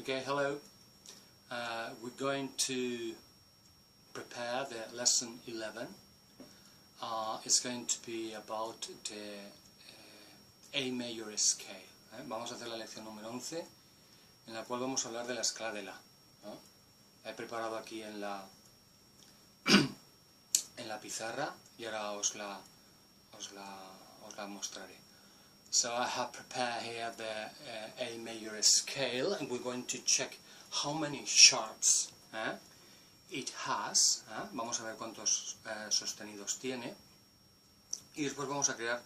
Okay, hello. We're going to prepare the lesson 11. It's going to be about the A major scale. Vamos a hacer la lección número 11, en la cual vamos a hablar de la escala de La. La he preparado aquí en la pizarra y ahora os la mostraré. So I have prepared here the A major scale, and we're going to check how many sharps it has. Vamos a ver cuántos sostenidos tiene, y después vamos a crear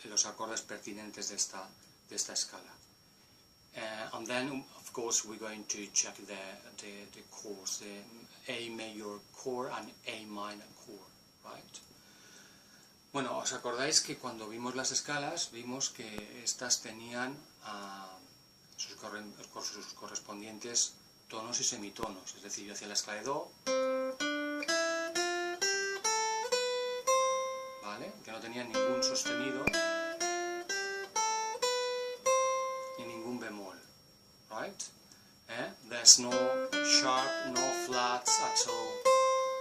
los acordes pertinentes de esta escala. And then, of course, we're going to check the chords, the A major chord and A minor chord, right? Bueno, ¿os acordáis que cuando vimos las escalas, vimos que estas tenían sus correspondientes tonos y semitonos? Es decir, yo hacía la escala de Do, ¿vale? Que no tenía ningún sostenido ni ningún bemol, right? There's no sharp, no flats at all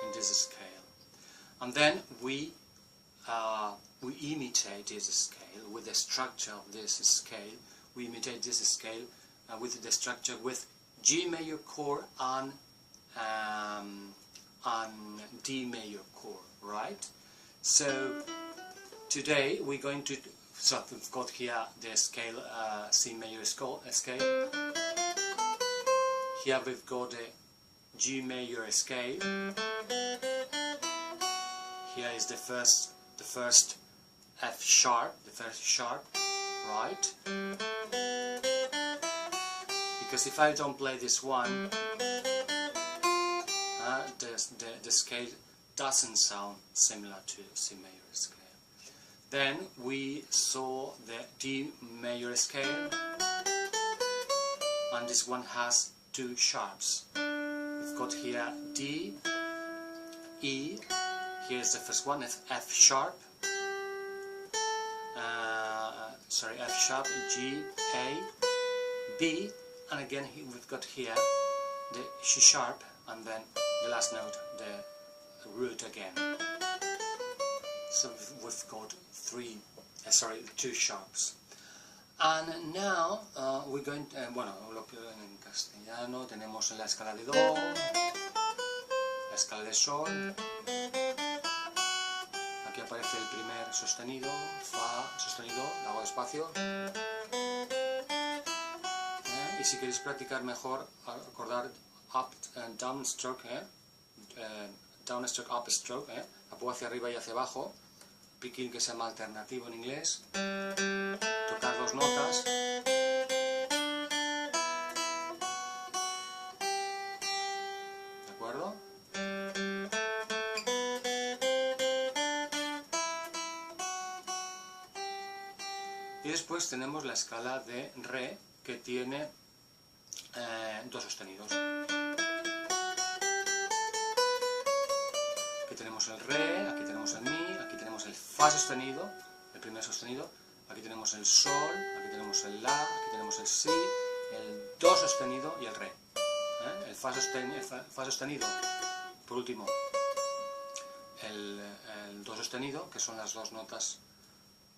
in this scale. And then we imitate this scale with the structure of this scale. We imitate this scale with the structure with G major chord and D major chord, right? So today we're going to, so we've got here the scale C major scale. Here we've got the G major scale. Here is the first F sharp, right? Because if I don't play this one, the scale doesn't sound similar to C major scale. Then we saw the D major scale, and this one has two sharps. We've got here D, E. Here's the first one, F sharp, F sharp, G, A, B, and again we've got here the C sharp, and then the last note, the root again. So we've got two sharps. And now we're going to, bueno, lo que en castellano tenemos la escala de Do, la escala de Sol. Aquí aparece el primer sostenido, Fa sostenido, le hago despacio. Y si queréis practicar mejor, acordar up and down stroke, down stroke, up stroke, la pongo hacia arriba y hacia abajo, picking que se llama alternativo en inglés, tocar dos notas. ¿De acuerdo? Y después tenemos la escala de Re, que tiene dos sostenidos. Aquí tenemos el Re, aquí tenemos el Mi, aquí tenemos el Fa sostenido, el primer sostenido, aquí tenemos el Sol, aquí tenemos el La, aquí tenemos el Si, el Do sostenido y el Re. El Fa sostenido, por último, el Do sostenido, que son las dos notas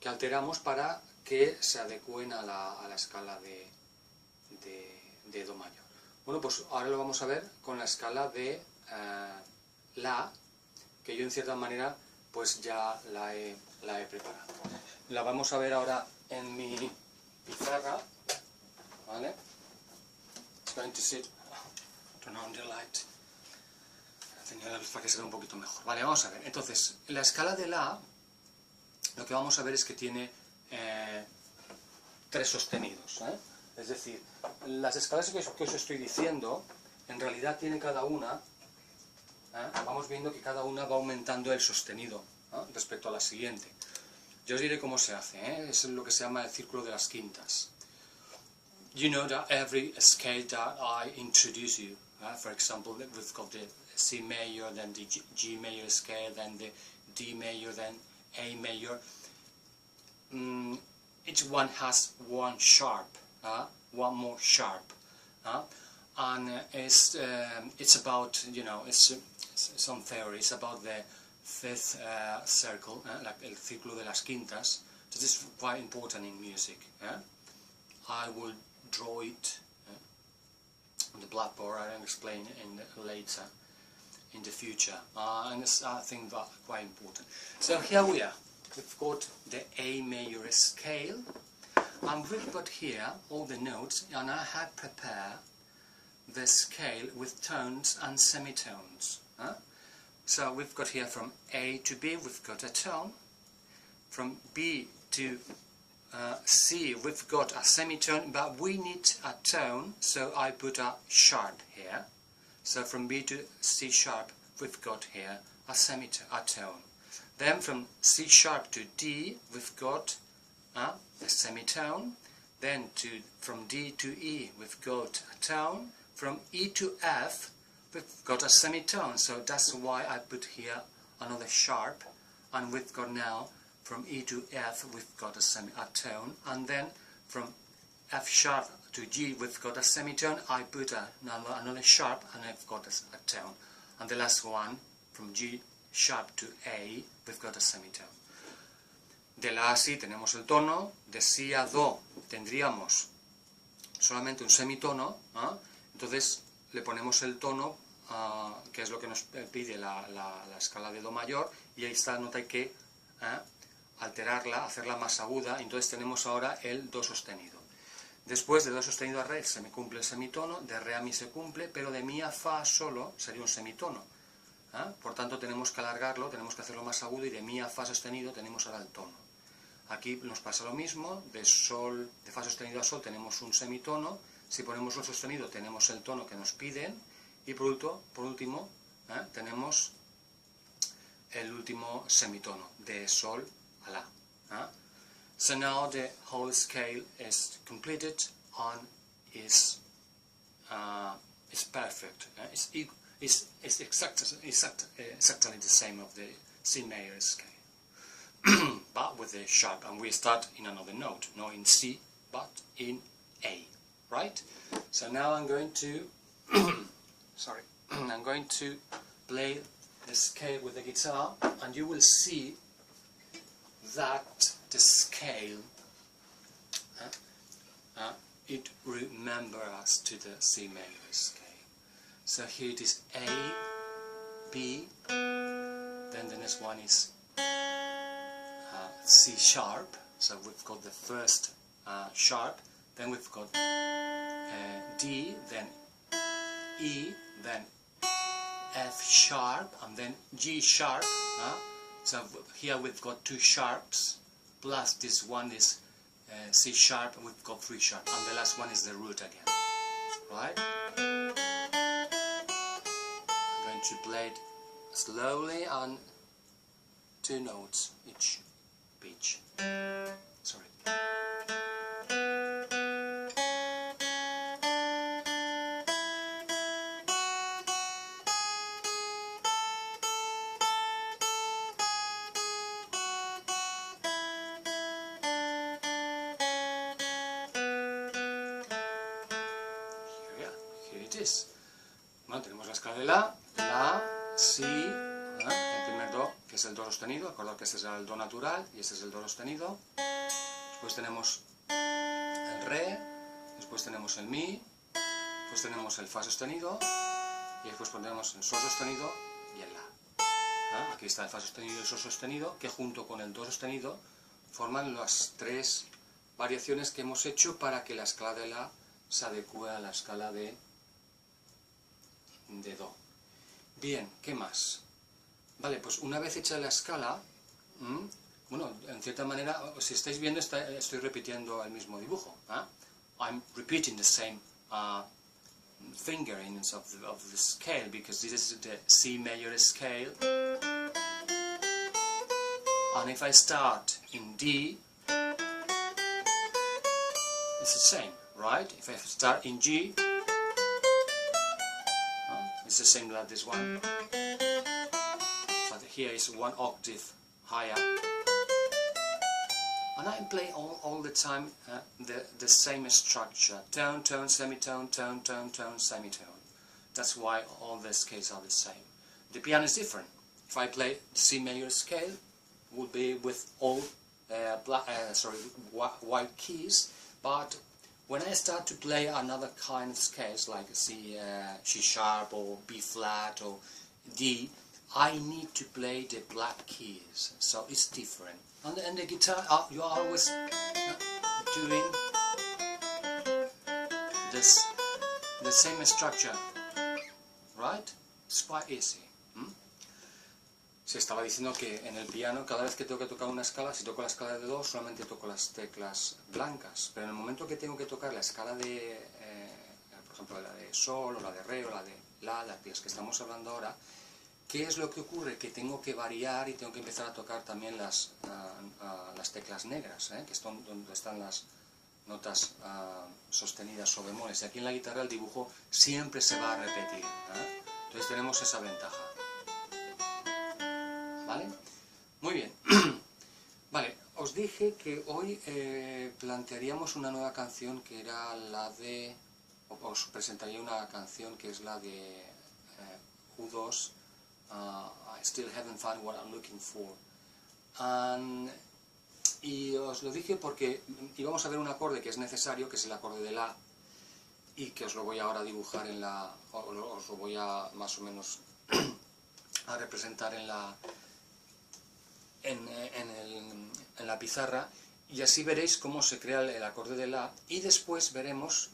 que alteramos para que se adecúen a la escala de Do mayor. Bueno, pues ahora lo vamos a ver con la escala de La, que yo en cierta manera pues ya la he preparado. La vamos a ver ahora en mi pizarra, ¿vale? It's going to sit, turn on the light. Tenía la luz para que se vea un poquito mejor. Vale, vamos a ver. Entonces, la escala de La, lo que vamos a ver es que tiene tres sostenidos, Es decir, las escalas que os estoy diciendo, en realidad tiene cada una, vamos viendo que cada una va aumentando el sostenido respecto a la siguiente. Yo os diré cómo se hace, es lo que se llama el círculo de las quintas. You know that every scale that I introduce you, for example, we've got the C major, then the G major scale, then the D major, then A major. Each one has one sharp, one more sharp, and it's about, you know, it's some theory. It's about the fifth circle, like el círculo de las quintas. So this is quite important in music. I will draw it on the blackboard. I'll explain it later in the future, and it's, I think, that quite important. So here we are. We've got the A major scale, and we've got here all the notes, and I have prepared the scale with tones and semitones. So we've got here from A to B, we've got a tone. From B to C, we've got a semitone, but we need a tone, so I put a sharp here. So from B to C sharp, we've got here a semitone, a tone. Then from C sharp to D, we've got a semitone. Then from D to E, we've got a tone. From E to F, we've got a semitone. So that's why I put here another sharp. And we've got now from E to F, we've got a tone. And then from F sharp to G, we've got a semitone. I put another sharp, and I've got a tone. And the last one, from G sharp to A, we've got a semitone. De la a si tenemos el tono, de si a do tendríamos solamente un semitono, entonces le ponemos el tono, que es lo que nos pide la escala de do mayor, y ahí esta nota hay que alterarla, hacerla más aguda, entonces tenemos ahora el do sostenido. Después de do sostenido a re se me cumple el semitono, de re a mi se cumple, pero de mi a fa solo sería un semitono. Por tanto tenemos que alargarlo, tenemos que hacerlo más agudo, y de mi a fa sostenido tenemos ahora el tono. Aquí nos pasa lo mismo, de fa sostenido a sol tenemos un semitono, si ponemos sol sostenido tenemos el tono que nos piden, y por último tenemos el último semitono, de sol a la. So now the whole scale is completed and is perfect. It's exactly the same of the C major scale, but with a sharp, and we start in another note, not in C, but in A, right? So now I'm going to, sorry, I'm going to play the scale with the guitar, and you will see that the scale, it remembers us to the C major scale. So here it is A, B, then the next one is C sharp, so we've got the first sharp, then we've got D, then E, then F sharp, and then G sharp. So here we've got two sharps, plus this one is C sharp, and we've got three sharp, and the last one is the root again, right? To play it slowly on two notes each pitch. Sorry. Here it is. Bueno, tenemos la escala de la, si, el primer do, que es el do sostenido, acordad que este es el do natural y este es el do sostenido. Después tenemos el re, después tenemos el mi, después tenemos el fa sostenido, y después ponemos el sol sostenido y el la. Aquí está el fa sostenido y el sol sostenido, que junto con el do sostenido forman las tres variaciones que hemos hecho para que la escala de la se adecue a la escala de do. Bien, ¿qué más? Vale, pues una vez hecha la escala, bueno, en cierta manera, si estáis viendo, estoy repitiendo el mismo dibujo. I'm repeating the same fingerings of the scale, because this is the C major scale. And if I start in D, it's the same, right? If I start in G, it's the same like this one, but here is one octave higher. And I play all the time the same structure. Tone, tone, semitone, tone, tone, tone, semitone. That's why all the scales are the same. The piano is different. If I play C major scale, it would be with all white keys, but when I start to play another kind of scales like C sharp or B flat or D, I need to play the black keys, so it's different. And the guitar, you are always doing this, the same structure, right? It's quite easy. Se estaba diciendo que en el piano, cada vez que tengo que tocar una escala, si toco la escala de Do, solamente toco las teclas blancas, pero en el momento que tengo que tocar la escala de, por ejemplo, la de Sol, o la de Re, o la de La, las que estamos hablando ahora, ¿qué es lo que ocurre? Que tengo que variar y tengo que empezar a tocar también las teclas negras, que es donde están las notas sostenidas o bemoles. Y aquí en la guitarra el dibujo siempre se va a repetir, entonces tenemos esa ventaja. ¿Vale? Muy bien. Vale, os dije que hoy plantearíamos una nueva canción que era la de... os presentaría una canción que es la de U2, I still haven't found what I'm looking for. Y os lo dije porque íbamos a ver un acorde que es necesario, que es el acorde de La, y que os lo voy ahora a dibujar en la... os lo voy a más o menos a representar en la... en la pizarra, y así veréis cómo se crea el acorde de La, y después veremos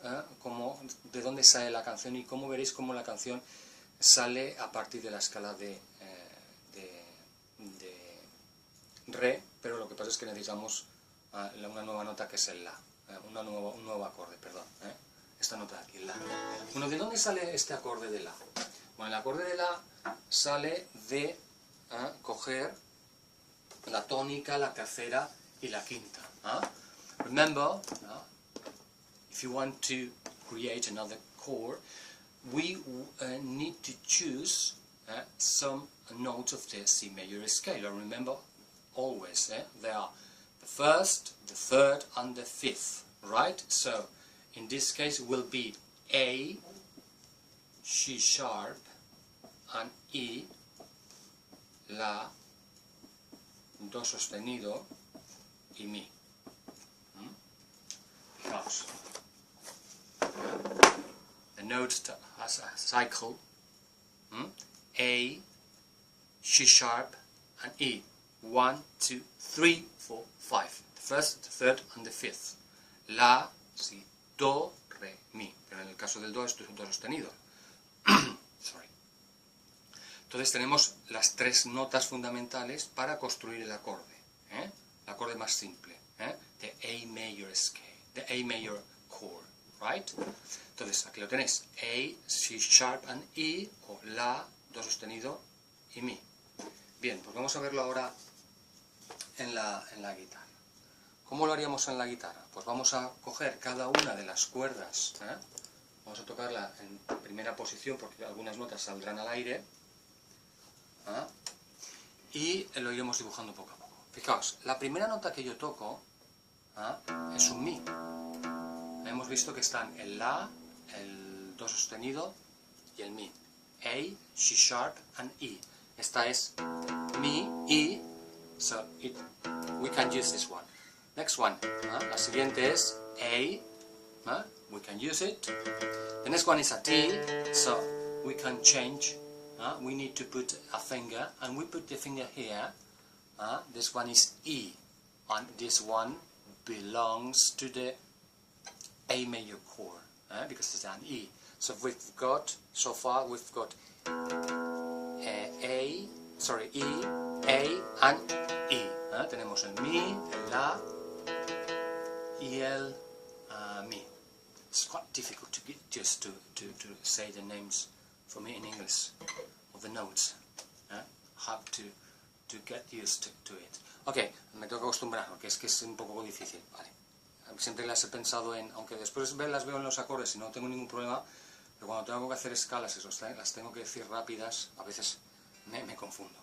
de dónde sale la canción, y cómo veréis cómo la canción sale a partir de la escala de Re, pero lo que pasa es que necesitamos una nueva nota que es el La, un nuevo acorde, perdón, esta nota de aquí, el La. Bueno, ¿de dónde sale este acorde de La? Bueno, el acorde de La sale de coger la tónica, la tercera y la quinta. Remember, if you want to create another chord, we need to choose some notes of the C major scale. And remember, always they are the first, the third, and the fifth, right? So in this case, it will be A, C sharp, and E, La, Do sostenido y Mi. Because the note has a cycle, A, C sharp, and E. 1, 2, 3, 4, 5. The first, the third, and the fifth. La, Si, Do, Re, Mi. Pero en el caso del Do es Do sostenido. Sorry. Entonces tenemos las tres notas fundamentales para construir el acorde. El acorde más simple. The A major scale. The A major chord. Right? Entonces aquí lo tenéis. A, C sharp and E, o La, Do sostenido y Mi. Bien, pues vamos a verlo ahora en la guitarra. ¿Cómo lo haríamos en la guitarra? Pues vamos a coger cada una de las cuerdas. Vamos a tocarla en primera posición porque algunas notas saldrán al aire. Y lo iremos dibujando poco a poco. Fijaos, la primera nota que yo toco es un Mi. Hemos visto que están el La, el Do sostenido y el Mi. A, C sharp and E. Esta es Mi, E, so we can use this one. Next one, la siguiente es A, we can use it. The next one is a D, so we can change. We need to put a finger, and we put the finger here. This one is E, and this one belongs to the A major chord, because it's an E. So so far we've got E, A, and E. Tenemos el Mi, el La y el Mi. It's quite difficult to get just to say the names for me in English of the notes. Have to get used to it. Ok, me tengo que acostumbrar porque es que es un poco difícil. Vale. Siempre las he pensado aunque después las veo en los acordes y no tengo ningún problema, pero cuando tengo que hacer escalas y las tengo que decir rápidas, a veces me confundo.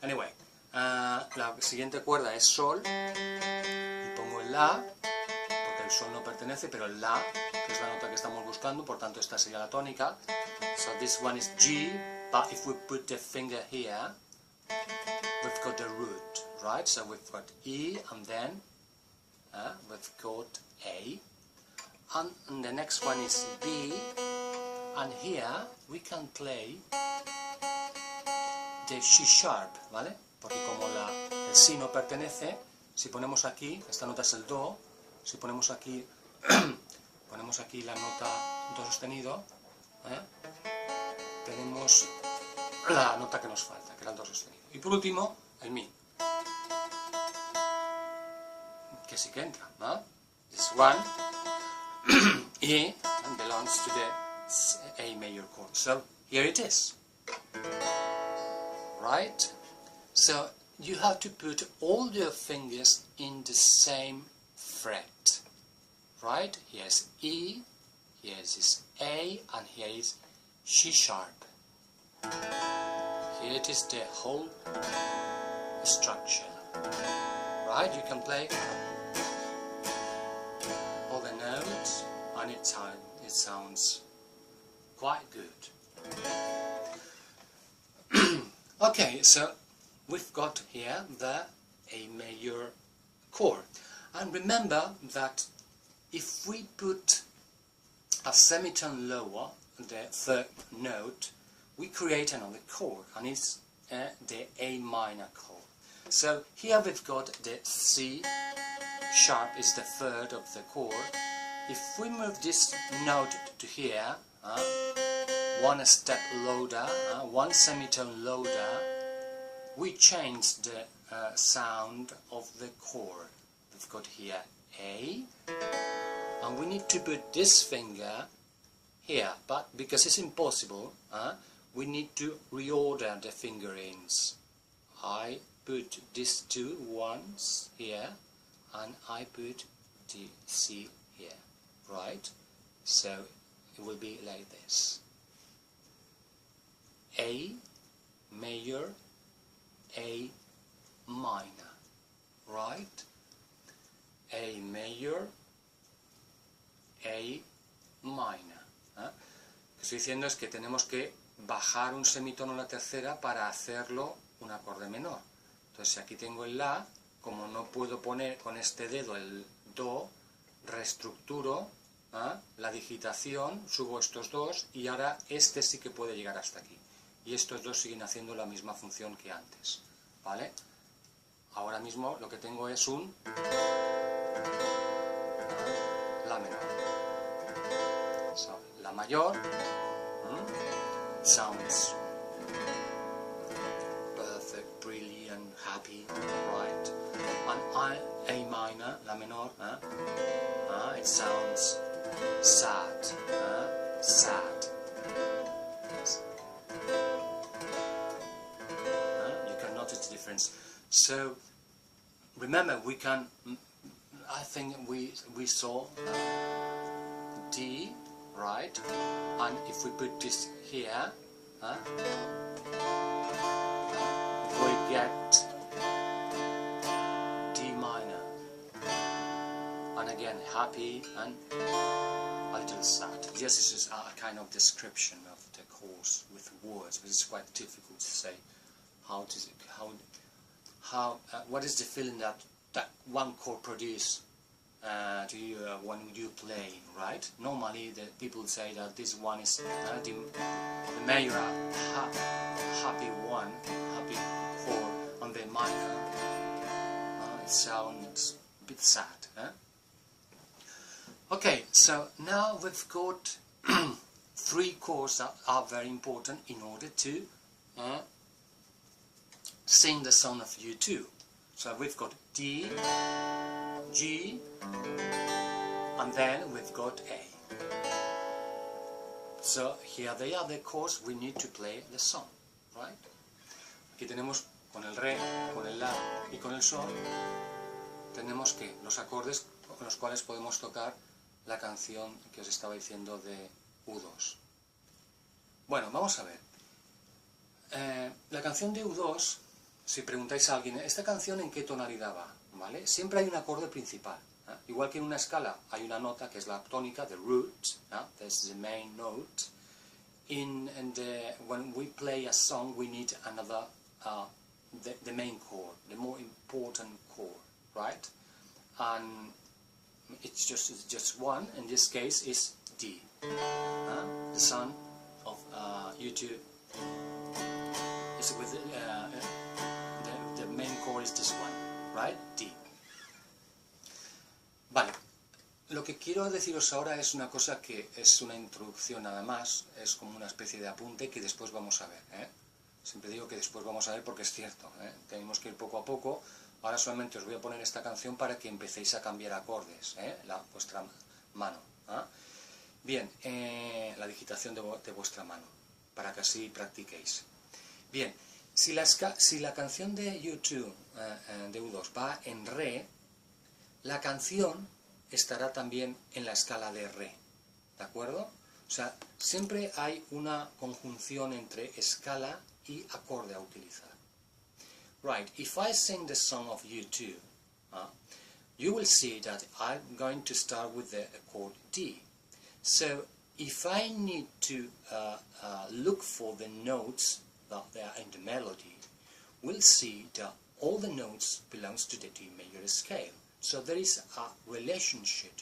Anyway, la siguiente cuerda es Sol, y La, porque el sol no pertenece, pero el La, que es la nota que estamos buscando, por tanto esta sería la tónica. So this one is G, but if we put the finger here, we've got the root, right? So we've got E, and then we've got A. And the next one is B, and here we can play the C sharp, ¿vale? Porque como el Si no pertenece, si ponemos aquí, esta nota es el Do, si ponemos aquí, ponemos aquí la nota Do sostenido, tenemos la nota que nos falta, que era el Do sostenido. Y por último, el Mi, que sí que entra, ¿no? This one, E, and belongs to the A major chord. So, here it is. Right? So, you have to put all your fingers in the same fret. Right? Here's E, here is A, and here is C sharp. Here it is the whole structure. Right? You can play all the notes, and it sounds quite good. Okay, so we've got here the A major chord. And remember that if we put a semitone lower, the third note, we create another chord, and it's the A minor chord. So here we've got the C sharp is the third of the chord. If we move this note to here, one step lower, one semitone lower, we change the sound of the chord. We've got here A, and we need to put this finger here, but because it's impossible, we need to reorder the fingerings. I put these two ones here, and I put the C here, right? So it will be like this. A major, A minor, right? A major, A minor. Lo que estoy diciendo es que tenemos que bajar un semitono en la tercera para hacerlo un acorde menor. Entonces, si aquí tengo el La, como no puedo poner con este dedo el Do, reestructuro la digitación, subo estos dos, y ahora este sí que puede llegar hasta aquí. Y estos dos siguen haciendo la misma función que antes, ¿vale? Ahora mismo lo que tengo es un La menor. So, La mayor sounds perfect, brilliant, happy, right? And A minor, La menor, it sounds sad, sad. You can notice the difference. So remember, we can. I think we saw D, right? And if we put this here, we get D minor. And again, happy and a little sad. Yes, this is a kind of description of the course with words, but it's quite difficult to say what is the feeling that one chord produces to you when you play, right? Normally, the people say that this one is the major happy one, happy chord, and the minor it sounds a bit sad. Okay, so now we've got three chords that are very important in order to sing the song of U2. So we've got D, G, and then we've got A. So here they are the chords we need to play the song, right? Aquí tenemos con el Re, con el La y con el Sol, tenemos que los acordes con los cuales podemos tocar la canción que os estaba diciendo de U2. Bueno, vamos a ver. La canción de U2, si preguntáis a alguien, ¿esta canción en qué tonalidad va? ¿Vale? Siempre hay un acorde principal. Igual que en una escala hay una nota que es la tónica, the root, that's the main note. When we play a song, we need another, the main chord, the more important chord, right? And it's just one. In this case, is D. The son of U2 is with the main chord is this one, right? D. Vale. Lo que quiero deciros ahora es una cosa que es una introducción nada más, es como una especie de apunte que después vamos a ver. Siempre digo que después vamos a ver porque es cierto, tenemos que ir poco a poco. Ahora solamente os voy a poner esta canción para que empecéis a cambiar acordes, vuestra mano. Bien, la digitación de vuestra mano, para que así practiquéis. Bien, si la canción de U2, de U2, va en Re, la canción estará también en la escala de Re, ¿de acuerdo? O sea, siempre hay una conjunción entre escala y acorde a utilizar. Right, if I sing the song of U2, you will see that I'm going to start with the chord D. So, if I need to look for the notes that are in the melody, we'll see that all the notes belongs to the D major scale. So there is a relationship,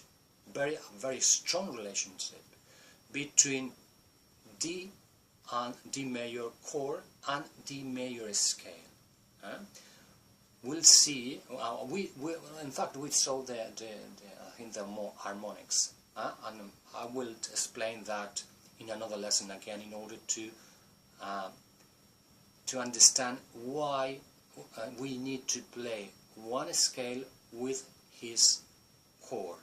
a very strong relationship between D and D major chord and D major scale. We'll see. In fact, we saw I think the more harmonics, and I will explain that in another lesson again in order to understand why we need to play one scale with his chord.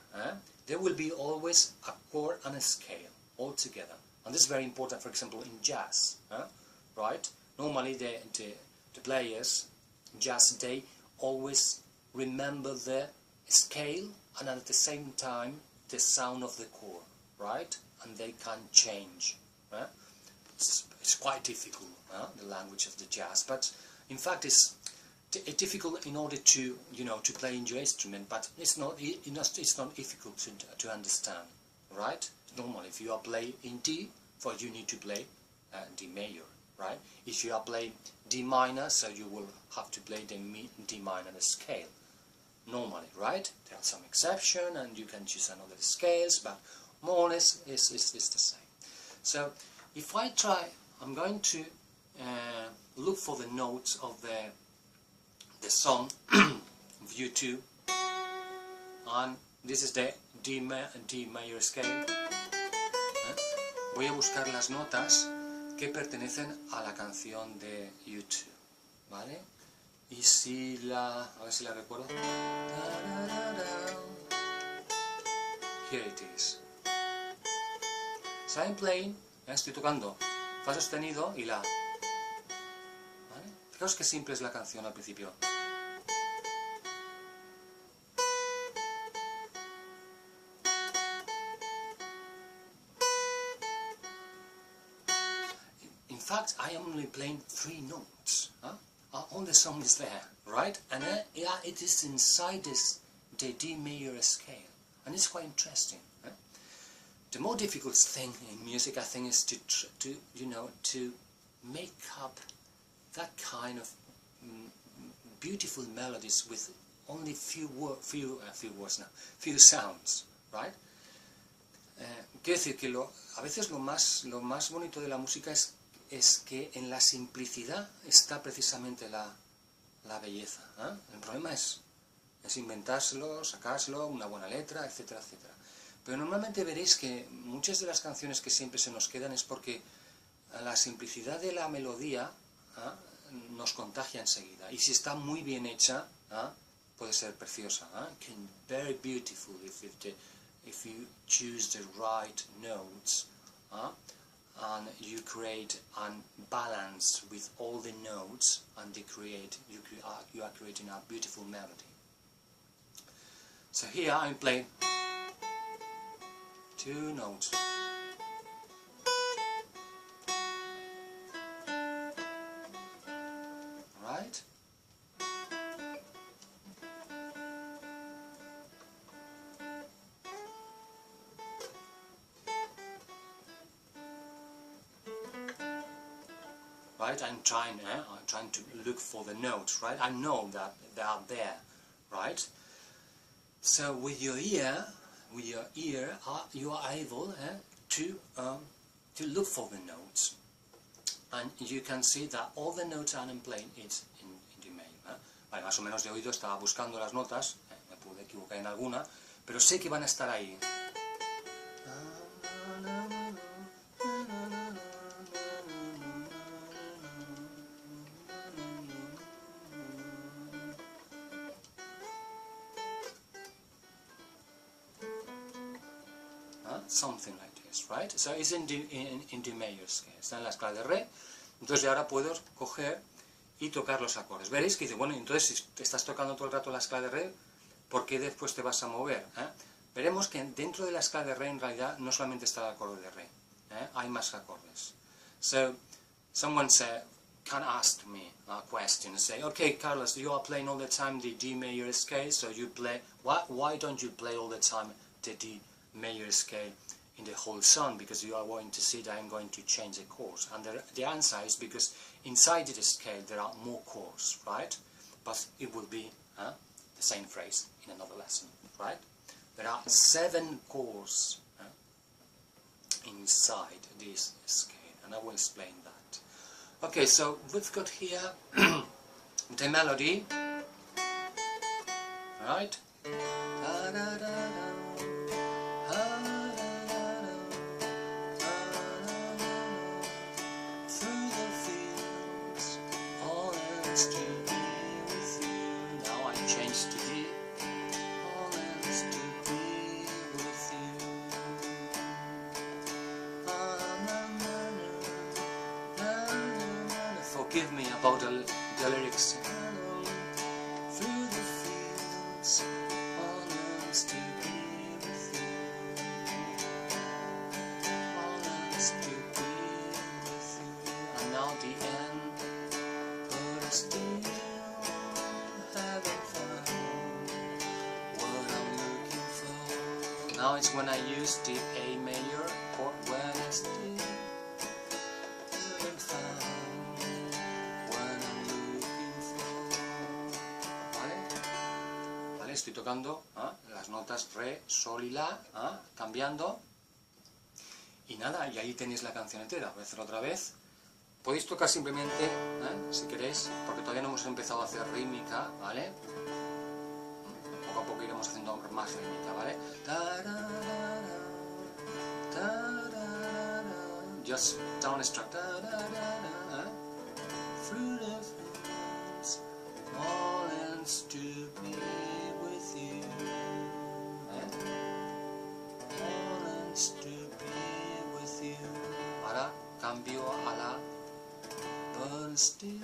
There will be always a chord and a scale all together, and this is very important. For example, in jazz, right? Normally, the players in jazz, they always remember the scale and at the same time the sound of the chord, right? And they can change. It's quite difficult, the language of the jazz, but in fact it's difficult in order to to play in your instrument, but it's not difficult to understand, right? Normally, if you are playing in D, you need to play D major, right? If you are playing D minor, so you will have to play the D minor scale. Normally, right? There are some exceptions, and you can choose another scales, but more or less it's the same. So, if I try, I'm going to look for the notes of the song of U2, and this is the D major scale. Voy a buscar las notas que pertenecen a la canción de U2, ¿vale? Y si a ver si la recuerdo. Here it is. So I'm playing, estoy tocando fa sostenido y la, ¿vale? Fijaos que simple es la canción al principio. In fact, I am only playing 3 notes. All the song is there, right? And it is inside the D major scale, and it's quite interesting. The more difficult thing in music, I think, is to make up that kind of beautiful melodies with only few sounds, right? Quiero decir que a veces lo más bonito de la música es que en la simplicidad está precisamente la belleza. El problema es inventárselo, sacárselo, una buena letra, etcétera, etcétera. Pero normalmente veréis que muchas de las canciones que siempre se nos quedan es porque la simplicidad de la melodía nos contagia enseguida. Y si está muy bien hecha, puede ser preciosa. Very beautiful if you choose the right notes, and you create a balance with all the notes, and you are creating a beautiful melody. So here I'm playing 2 notes. Right? right? I'm trying to look for the notes, right? I know that they are there, right? So with your ear, you are able to look for the notes, and you can see that all the notes I'm playing is in D major. Vale, más o menos de oído estaba buscando las notas, me pude equivocar en alguna, pero sé que van a estar ahí. Something like this, right? So it's in D major scale, está en la escala de re. Entonces ahora puedo coger y tocar los acordes. Veréis que dice, bueno, entonces si te estás tocando todo el rato la escala de re, ¿por qué después te vas a mover? Veremos que dentro de la escala de re en realidad no solamente está el acorde de re, hay más acordes. So someone can ask me a question and say, okay, Carlos, you are playing all the time the D major scale, so you play, why don't you play all the time the D major scale in the whole song, because you are going to see that I'm going to change the chords? And the answer is because inside the scale there are more chords, right? But it will be the same phrase in another lesson, right? There are 7 chords inside this scale, and I will explain that. Okay, so we've got here the melody, right? Da, da, da, da. Forgive me about the lyrics. Through the fields, always to be with you. Always to be with you. And now the end, but still haven't found what I'm looking for. Now it's when I use the A major chord, when I still haven't found. Estoy tocando las notas re, sol y la, cambiando, y nada, y ahí tenéis la canción entera. Voy a hacerlo otra vez. Podéis tocar simplemente, si queréis, porque todavía no hemos empezado a hacer rítmica, ¿vale? Poco a poco iremos haciendo más rítmica, ¿vale? Just down struck. Through the fields, all ends to be. Ahora cambio a la but still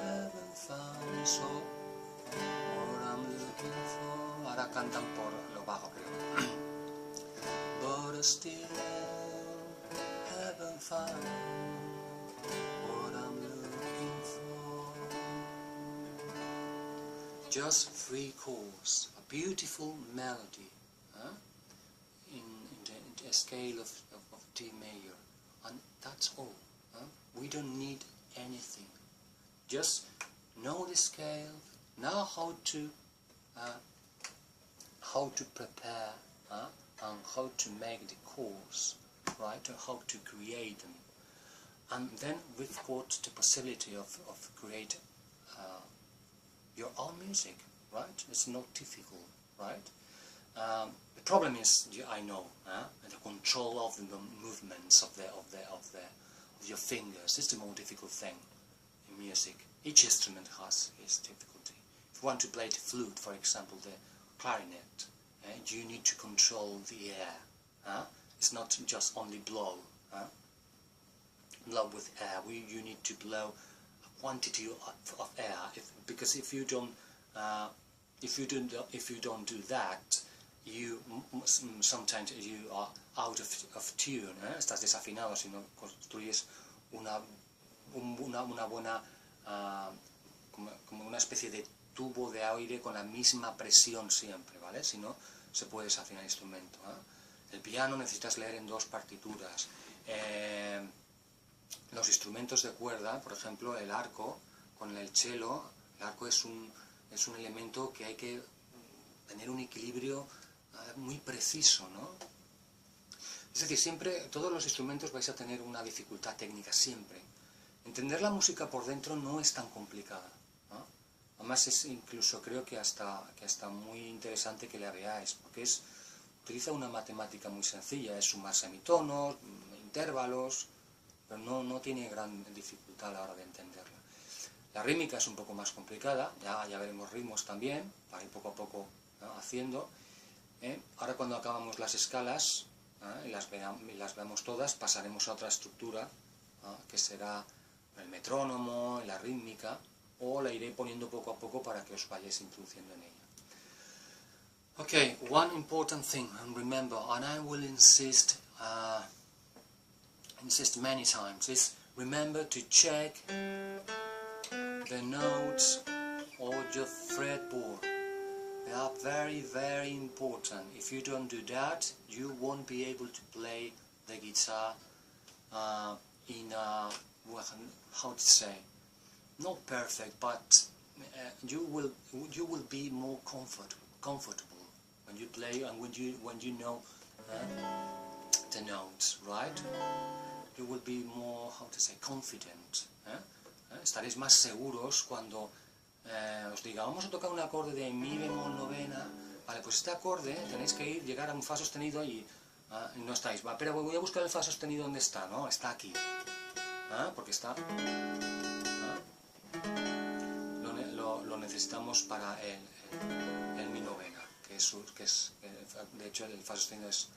haven't found so what I'm looking for. Ahora cantan por lo bajo, creo. But still haven't found what I'm looking for. Just 3 chords, a beautiful melody, in the scale of D major, and that's all. We don't need anything. Just know the scale, know how to prepare and how to make the chords, right? Or how to create them, and then we've got the possibility of create your own music, right? It's not difficult, right? The problem is, I know, the control of the movements of your fingers is the more difficult thing in music. Each instrument has its difficulty. If you want to play the flute, for example, the clarinet, you need to control the air. It's not just only blow. Blow with air. You need to blow a quantity of air. Because if you don't do that, sometimes you are out of tune, estás desafinado si no construyes una buena, como una especie de tubo de aire con la misma presión siempre, ¿vale? Si no, se puede desafinar el instrumento. El piano necesitas leer en 2 partituras, los instrumentos de cuerda, por ejemplo, el arco, con el cello, el arco es un elemento que hay que tener un equilibrio muy preciso, ¿no? Es decir, siempre, todos los instrumentos vais a tener una dificultad técnica, siempre. Entender la música por dentro no es tan complicada, ¿no? Además es incluso, creo que hasta muy interesante que la veáis, porque utiliza una matemática muy sencilla, es sumar semitonos, intervalos, pero no tiene gran dificultad a la hora de entenderla. La rítmica es un poco más complicada, ya veremos ritmos también, para ir poco a poco, ¿no?, haciendo. Ahora cuando acabamos las escalas, y las veamos todas, pasaremos a otra estructura, que será el metrónomo, la rítmica, o la iré poniendo poco a poco para que os vayáis introduciendo en ella. Okay, one important thing, and remember, and I will insist many times, is remember to check the notes of your fretboard. They are very, very important. If you don't do that, you won't be able to play the guitar in a, well, how to say, not perfect, but you will be more comfortable when you play and when you know the notes, right? You will be more, how to say, confident. Estaréis más seguros cuando os diga, vamos a tocar un acorde de mi bemol novena. Vale, pues este acorde tenéis que llegar a un fa sostenido y no estáis. Va, pero voy a buscar el fa sostenido, ¿dónde está? No, está aquí. Porque está... Lo necesitamos para el mi novena, que es de hecho el fa sostenido es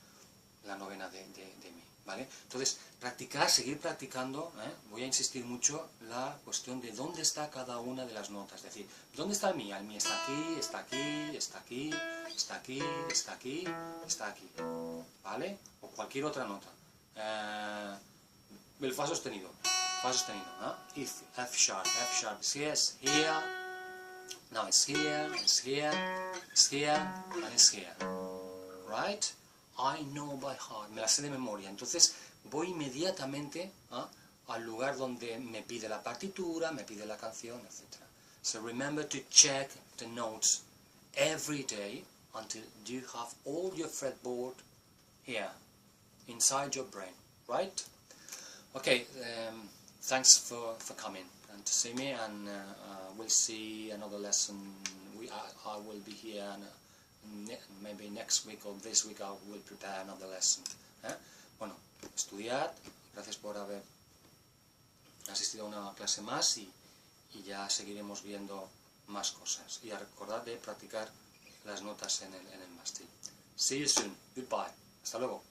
la novena de mi, ¿vale? Entonces, practicar, seguir practicando, voy a insistir mucho la cuestión de dónde está cada una de las notas, es decir, ¿dónde está el mi? El mi está aquí, está aquí, está aquí, está aquí, está aquí, está aquí, ¿vale? O cualquier otra nota. El fa sostenido, F sharp, yes, here, now it's here, it's here, it's here, and it's here, right? I know by heart, me la sé de memoria, entonces voy inmediatamente al lugar donde me pide la partitura, me pide la canción, etc. So remember to check the notes every day until you have all your fretboard here, inside your brain, right? Okay, thanks for coming and to see me, and we'll see another lesson. I will be here, and maybe next week or this week I will prepare another lesson. Bueno, estudiad, gracias por haber asistido a una clase más y ya seguiremos viendo más cosas. Y recordad de practicar las notas en el mástil. See you soon. Goodbye. Hasta luego.